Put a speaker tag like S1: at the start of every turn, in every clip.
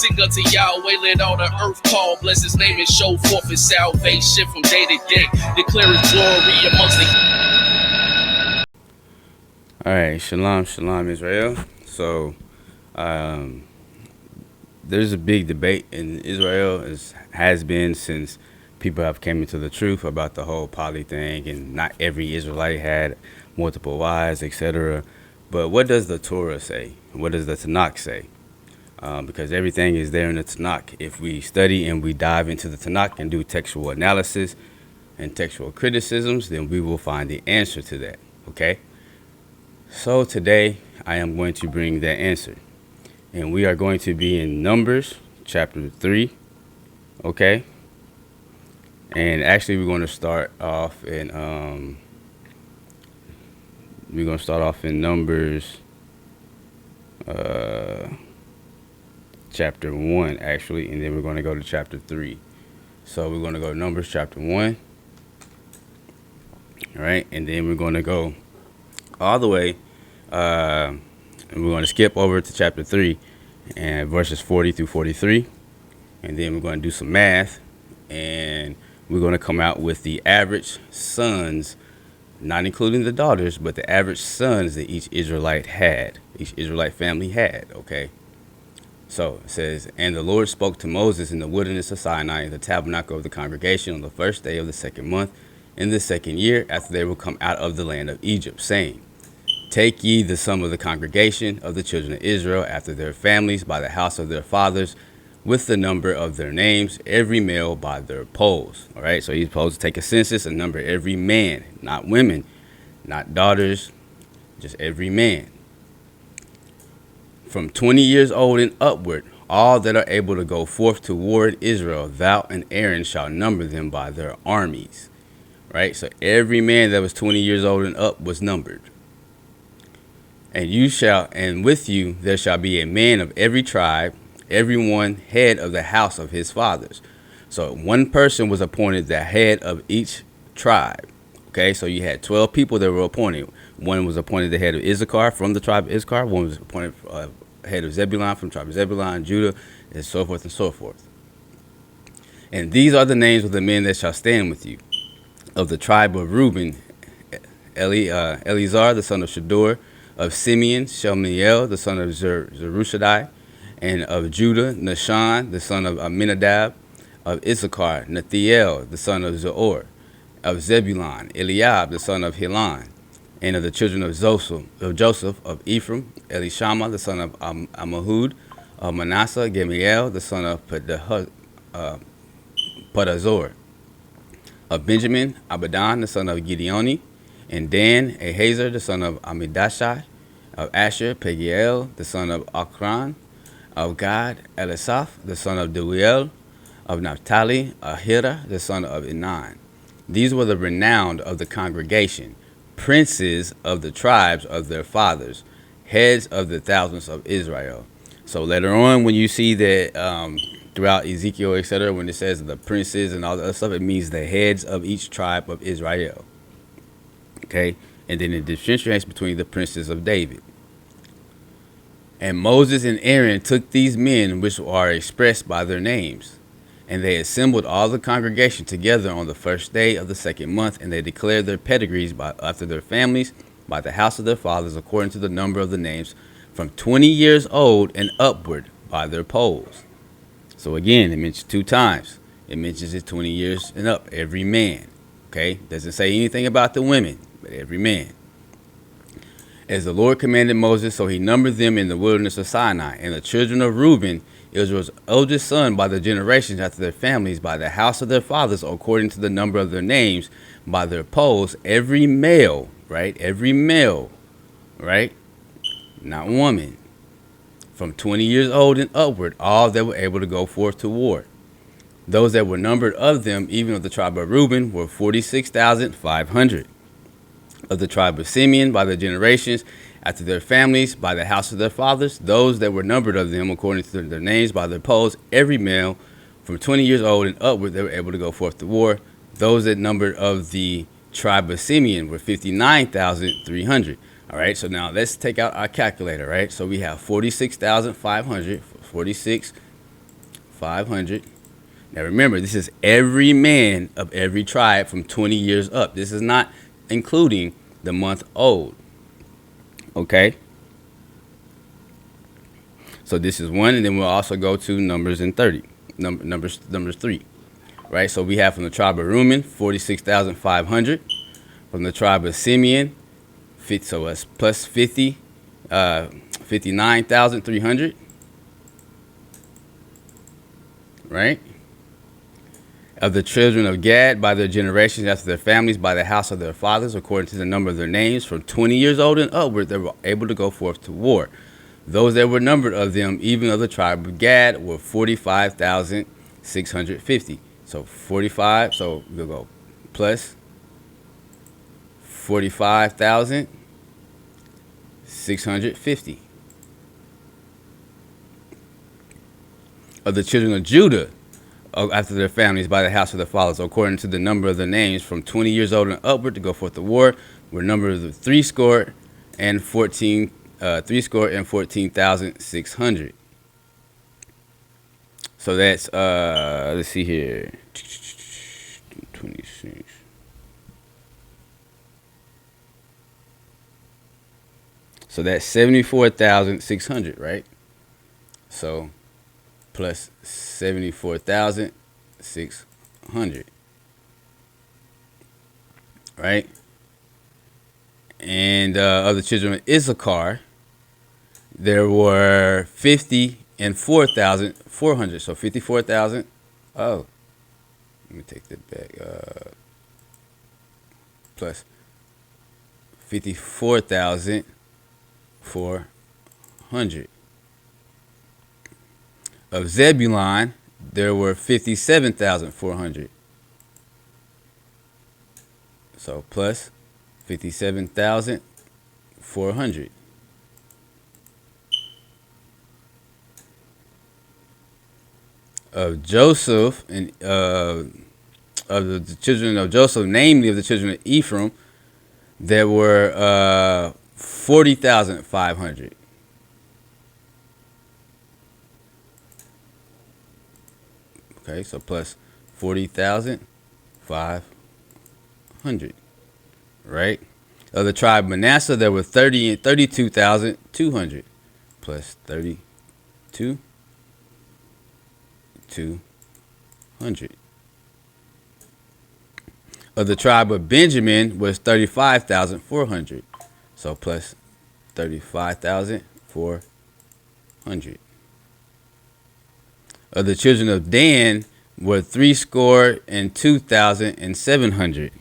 S1: Sing unto Yahweh, let all the earth call. Bless his name and show forth his salvation from day to day. Declare his glory amongst the...
S2: Alright, shalom, shalom, Israel. So, there's a big debate in Israel, has been since people have came into the truth about the whole poly thing, and not every Israelite had multiple wives, etc. But what does the Torah say? What does the Tanakh say? Because everything is there in the Tanakh. If we study and we dive into the Tanakh and do textual analysis and textual criticisms, then we will find the answer to that, okay? So today, I am going to bring that answer. And we are going to be in Numbers, chapter 3, okay? And actually, we're going to start off in Numbers, chapter 1, actually, and then we're going to go to chapter 3. So we're going to go to Numbers chapter 1, all right? And then we're going to go all the way, and we're going to skip over to chapter 3 and verses 40 through 43. And then we're going to do some math, and we're going to come out with the average sons, not including the daughters, but the average sons that each Israelite family had, okay? So it says, and the Lord spoke to Moses in the wilderness of Sinai in the tabernacle of the congregation on the first day of the second month in the second year after they were come out of the land of Egypt, saying, take ye the sum of the congregation of the children of Israel after their families by the house of their fathers, with the number of their names, every male by their polls. All right, so he's supposed to take a census and number every man, not women, not daughters, just every man. From 20 years old and upward, all that are able to go forth to war in Israel, thou and Aaron shall number them by their armies. Right, so every man that was 20 years old and up was numbered. And you shall, and with you there shall be a man of every tribe, every one head of the house of his fathers. So one person was appointed the head of each tribe. Okay, so you had 12 people that were appointed. One was appointed the head of Issachar from the tribe of Issachar. One was appointed head of Zebulun from the tribe of Zebulun, Judah, and so forth and so forth. And these are the names of the men that shall stand with you. Of the tribe of Reuben, Eleazar, the son of Shador. Of Simeon, Shemuel, the son of Zerushadai. And of Judah, Nahshon, the son of Aminadab. Of Issachar, Nethiel, the son of Zor. Of Zebulun, Eliab, the son of Helon. And of the children of Joseph, of Ephraim, Elishama, the son of Ammihud. Of Manasseh, Gemiel, the son of Pedazor. Of Benjamin, Abidan, the son of Gideoni. And Dan, Ahazar, the son of Amidashai. Of Asher, Pagiel, the son of Akran. Of Gad, Elisaph, the son of Deuel. Of Naphtali, Ahira, the son of Enan. These were the renowned of the congregation, princes of the tribes of their fathers, heads of the thousands of Israel. So later on, when you see that throughout Ezekiel, etc., when it says the princes and all the other stuff, it means the heads of each tribe of Israel. Okay, and then it differentiates between the princes of David. And Moses and Aaron took these men, which are expressed by their names, and they assembled all the congregation together on the first day of the second month, and they declared their pedigrees after their families by the house of their fathers, according to the number of the names, from 20 years old and upward by their polls. So again, it mentions 2 times. It mentions it 20 years and up, every man. Okay, doesn't say anything about the women, but every man. As the Lord commanded Moses, so he numbered them in the wilderness of Sinai. And the children of Reuben, Israel's oldest son by the generations after their families, by the house of their fathers, according to the number of their names, by their polls, every male, right? Every male, right? Not woman. From 20 years old and upward, all that were able to go forth to war. Those that were numbered of them, even of the tribe of Reuben, were 46,500. Of the tribe of Simeon, by their generations, after their families, by the house of their fathers, those that were numbered of them, according to their names, by their polls, every male from 20 years old and upward, they were able to go forth to war. Those that numbered of the tribe of Simeon were 59,300. All right, so now let's take out our calculator, right? So we have 46,500, 46 500. Now remember, this is every man of every tribe from 20 years up. This is not including the month old. Okay? So this is 1, and then we'll also go to Numbers and 30. Numbers 3. Right? So we have from the tribe of Reuben, 46,500. From the tribe of Simeon, so it's plus 50, 59,300. Right? Of the children of Gad, by their generations after their families, by the house of their fathers, according to the number of their names, from 20 years old and upward, they were able to go forth to war. Those that were numbered of them, even of the tribe of Gad, were 45,650. So 45, so we'll go plus 45,650. Of the children of Judah, after their families, by the house of their fathers, according to the number of their names, from 20 years old and upward to go forth to war, were numbered of 14,600. So that's let's see here, 26. So that's 74,600, right? So plus 74,600, right? And of the children of Issachar, there were 54,400. So 54,000. Oh, let me take that back. Plus 54,400. Of Zebulun, there were 57,400. So plus 57,400. Of Joseph, and of the children of Joseph, namely of the children of Ephraim, there were 40,500. Okay, so plus 40,500, right? Of the tribe of Manasseh, there were 32,200 plus 32,200. Of the tribe of Benjamin was 35,400, so plus 35,400. Of the children of Dan were 62,700.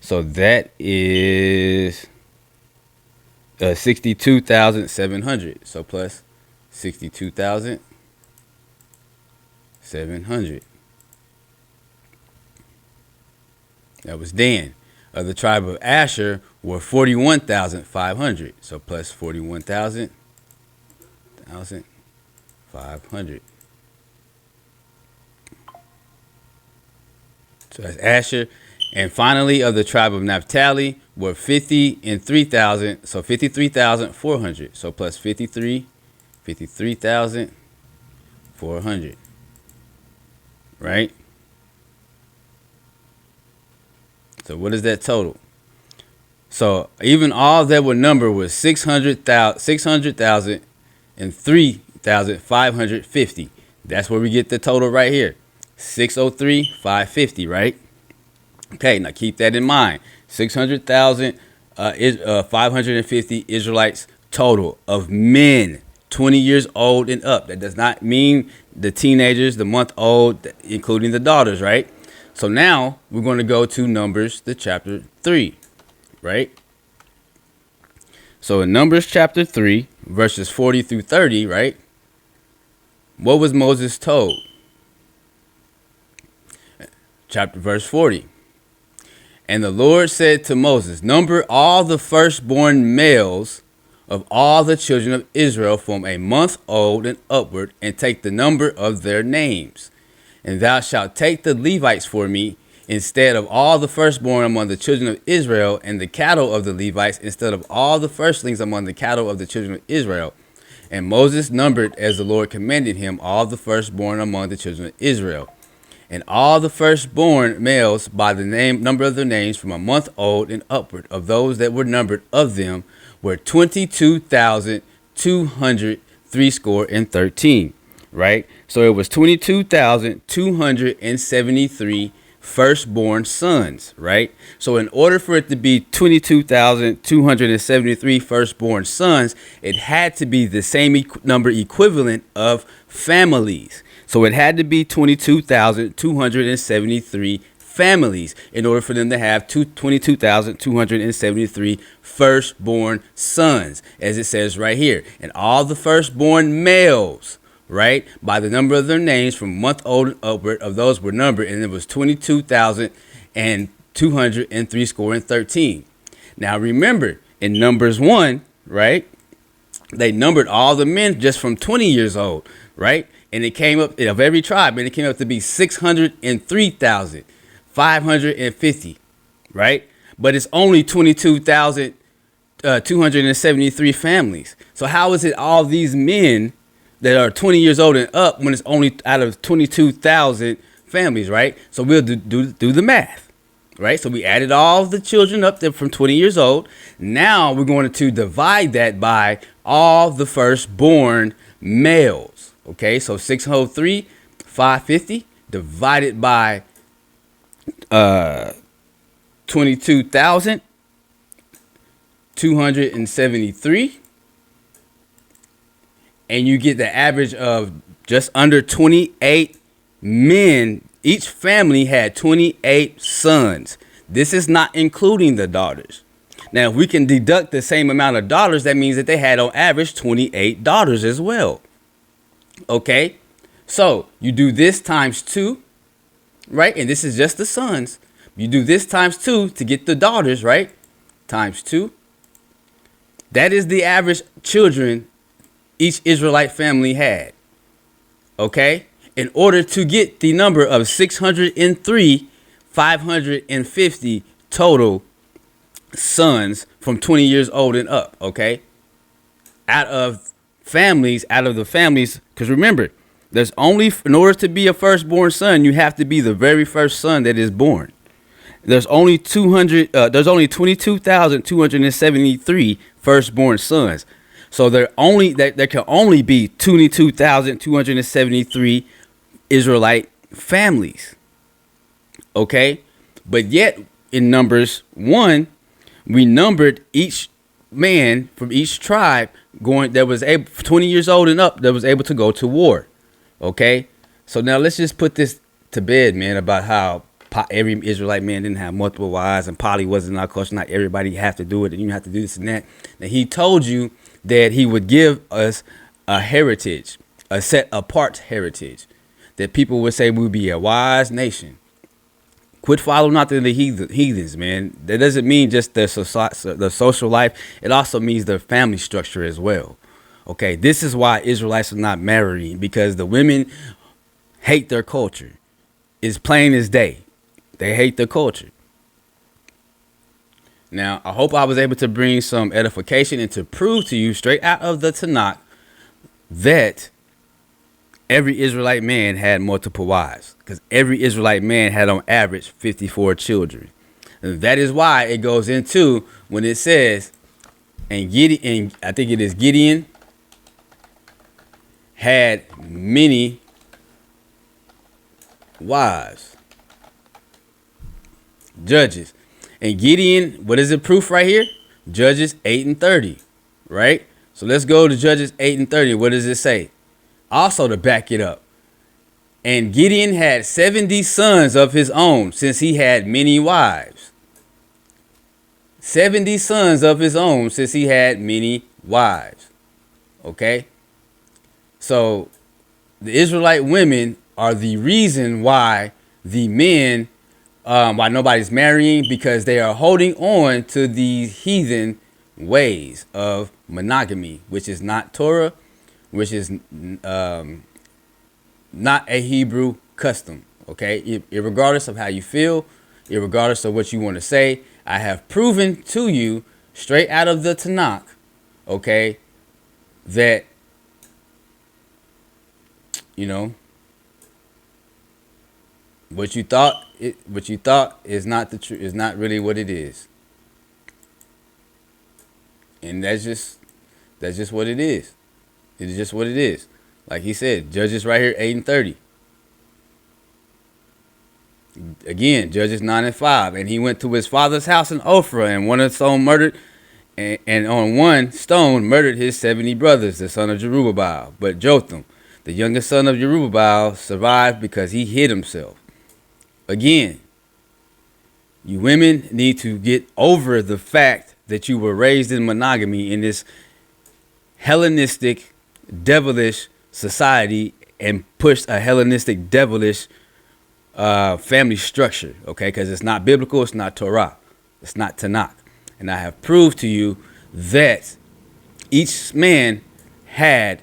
S2: So that is 62,700. So plus 62,700. That was Dan. Of the tribe of Asher were 41,500. So plus 41,500. So that's Asher. And finally, of the tribe of Naphtali were 53,000. So 53,400. So plus 53,400. Right? So what is that total? So even all that were numbered was 600,000 and 3,550. That's where we get the total right here. 603,550, right? Okay, now keep that in mind. 600,550 Israelites total of men 20 years old and up. That does not mean the teenagers, the month old, including the daughters, right? So now we're going to go to Numbers, the chapter 3, right? So in Numbers chapter 3, verses 40 through 30, right? What was Moses told? Verse 40. And the Lord said to Moses, number all the firstborn males of all the children of Israel from a month old and upward, and take the number of their names. And thou shalt take the Levites for me instead of all the firstborn among the children of Israel, and the cattle of the Levites instead of all the firstlings among the cattle of the children of Israel. And Moses numbered, as the Lord commanded him, all the firstborn among the children of Israel. And all the firstborn males by the number of their names from a month old and upward of those that were numbered of them were 22,213 right? So it was 22,273 firstborn sons, right? So in order for it to be 22,273 firstborn sons, it had to be the same number equivalent of families. So it had to be 22,273 families in order for them to have 22,273 firstborn sons, as it says right here. And all the firstborn males, right, by the number of their names from month old and upward of those were numbered, and it was 22,203 score and 13. Now remember, in Numbers 1, right, they numbered all the men just from 20 years old, right, and it came up of every tribe, and it came up to be 603,550, right, but it's only 22,273 families. So how is it all these men that are 20 years old and up when it's only out of 22,000 families, right? So we'll do the math, right? So we added all the children up there from 20 years old. Now we're going to divide that by all the firstborn males, okay? So 603, 550 divided by 22,273. And you get the average of just under 28 men. Each family had 28 sons. This is not including the daughters. Now, if we can deduct the same amount of daughters, that means that they had on average 28 daughters as well. Okay, so you do this times 2, right? And this is just the sons. You do this times 2 to get the daughters, right? Times 2. That is the average children each Israelite family had. Okay, in order to get the number of 603,550 total sons from 20 years old and up. Okay, out of the families, because remember, there's only, in order to be a firstborn son, you have to be the very first son that is born. There's only 22,273 firstborn sons. So there can only be 22,273 Israelite families. Okay? But yet in Numbers 1, we numbered each man from each tribe that was able 20 years old and up that was able to go to war. Okay? So now let's just put this to bed, man, about how every Israelite man didn't have multiple wives and poly wasn't in our culture. Not everybody have to do it, and you have to do this and that. Now he told you that he would give us a heritage, a set apart heritage, that people would say we'll be a wise nation. Quit following after the heathens, man. That doesn't mean just the social life. It also means the family structure as well. Okay, this is why Israelites are not marrying, because the women hate their culture. It's plain as day. They hate their culture. Now, I hope I was able to bring some edification and to prove to you straight out of the Tanakh that every Israelite man had multiple wives, because every Israelite man had on average 54 children. And that is why it goes into when it says, and Gideon, I think it is Gideon, had many wives. Judges. And Gideon, what is the proof right here? Judges 8 and 30, right? So let's go to Judges 8 and 30. What does it say? Also to back it up. And Gideon had 70 sons of his own, since he had many wives. 70 sons of his own, since he had many wives. Okay? So the Israelite women are the reason why the men, why nobody's marrying, because they are holding on to these heathen ways of monogamy, which is not Torah, which is not a Hebrew custom. Okay, irregardless of how you feel, irregardless of what you want to say, I have proven to you straight out of the Tanakh, okay, that You know, what you thought is not the truth, is not really what it is. And that's just what it is. It is just what it is. Like he said, Judges right here, 8 and 30. Again, Judges 9 and 5. And he went to his father's house in Ophrah, and one stone murdered, and on one stone murdered his 70 brothers, the son of Jerubbaal. But Jotham, the youngest son of Jerubbaal, survived because he hid himself. Again, you women need to get over the fact that you were raised in monogamy in this Hellenistic, devilish society, and pushed a Hellenistic, devilish family structure, okay? Because it's not biblical, it's not Torah, it's not Tanakh. And I have proved to you that each man had,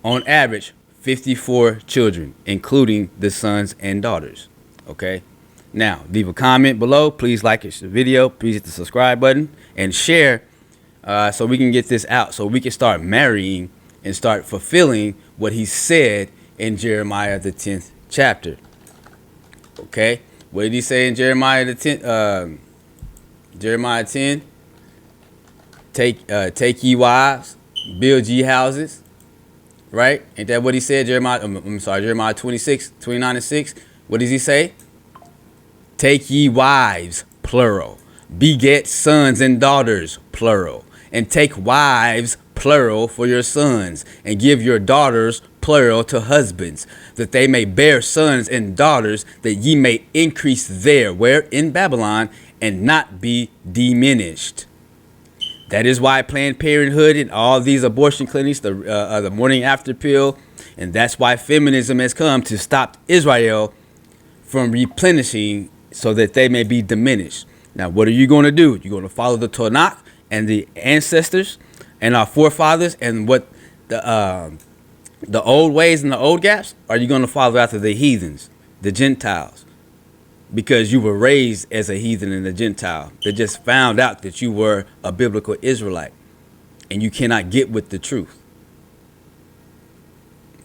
S2: on average, 54 children, including the sons and daughters, okay? Now, leave a comment below. Please like the video. Please hit the subscribe button and share so we can get this out, so we can start marrying and start fulfilling what he said in Jeremiah the 10th chapter. Okay, what did he say in Jeremiah the 10th? Jeremiah 10. Take ye wives, build ye houses. Right? Ain't that what he said? Jeremiah 26, 29 and 6. What does he say? Take ye wives, plural. Beget sons and daughters, plural. And take wives, plural, for your sons, and give your daughters, plural, to husbands, that they may bear sons and daughters, that ye may increase there, where? In Babylon, and not be diminished. That is why Planned Parenthood and all these abortion clinics, the morning after pill, and that's why feminism has come to stop Israel from replenishing so that they may be diminished. Now, what are you going to do? You're going to follow the Tanakh and the ancestors and our forefathers and what the old ways and the old gaps? Or are you going to follow after the heathens, the Gentiles? Because you were raised as a heathen and a Gentile. They just found out that you were a biblical Israelite. And you cannot get with the truth.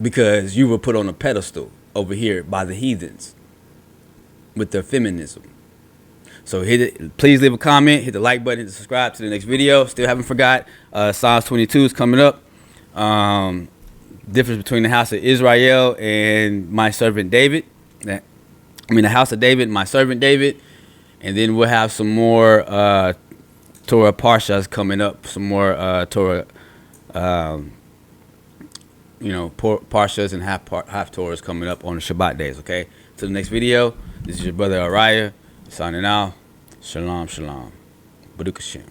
S2: Because you were put on a pedestal over here by the heathens with their feminism. So hit it. Please leave a comment, hit the like button, hit the subscribe to the next video. Still haven't forgot. Psalms 22 is coming up. Difference between the house of Israel and my servant David. The house of David, my servant David. And then we'll have some more Torah Parshas coming up. Some more Torah, Parshas and half Torahs coming up on the Shabbat days, okay? To the next video. This is your brother Araya, signing out. Shalom, shalom. Baruch Hashem.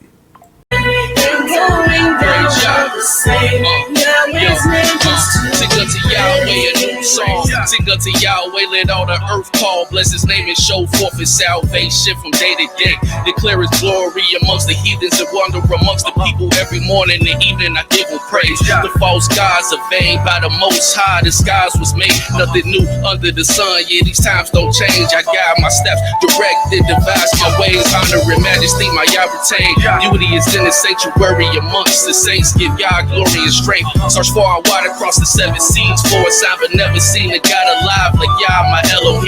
S1: Sing unto Yahweh a new song. Sing unto Yahweh, let all the earth call. Bless his name and show forth his salvation from day to day. Declare his glory amongst the heathens and wonder amongst the people. Every morning and evening I give him praise. The false gods are vain by the Most High. The skies was made, nothing new under the sun. Yeah, these times don't change. I guide my steps, direct and devise my ways. Honor and majesty my Yah retain. Beauty is in the sanctuary amongst the saints. Give Yah glory and strength. Search far and wide across the seven seas for a sign, but never seen a God alive like Yah, my Elohim.